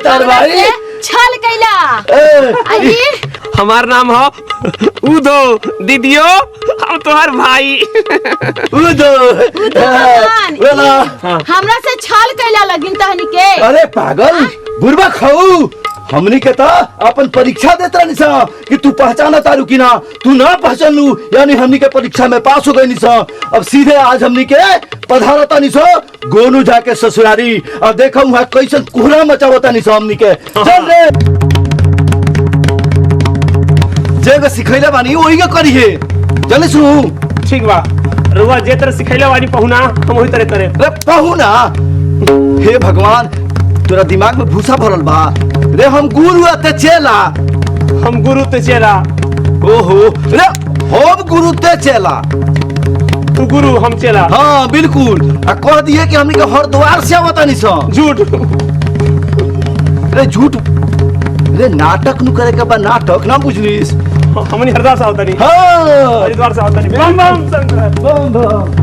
तार भाई छल कैला आई हमार नाम हो उदो दीदियो हम तोहर भाई उदो बोला हमरा से छल कैला लगिन तहनी के। अरे पागल बुरबा खाऊ हमनी के तो अपन परीक्षा देता निसा कि तू पहचाना तारू कि ना तू ना पहचानू यानी हमनी के परीक्षा में पास हो गई निसा। अब सीधे आज हमनी के पधारता निसा गोनू जाके ससुरारी अब देखा वहाँ कैसन कोहरा मचावता निसा हमनी के। चल रे जगह सिखैले बानी वही का करी है चले सुनू ठीक बा रुआ जे तरह सिखैले वाली पहुना हम वही तरह करे। रे पहुना हे भगवान तोरा दिमाग में भूसा भरल बा रे हम गुरु ते चेला हम गुरु ते चेला। ओहो रे हम गुरु ते चेला तू गुरु हम चेला। हाँ बिल्कुल आ कह दिए कि हमनी के हरिद्वार से आवता नहीं सा झूठ रे झूठ रे नाटक नु करे के बा नाटक ना बुझलिस हमनी हरिद्वार से आवता नहीं। हाँ हरिद्वार से आवता नहीं। बम बम शंकर बम बम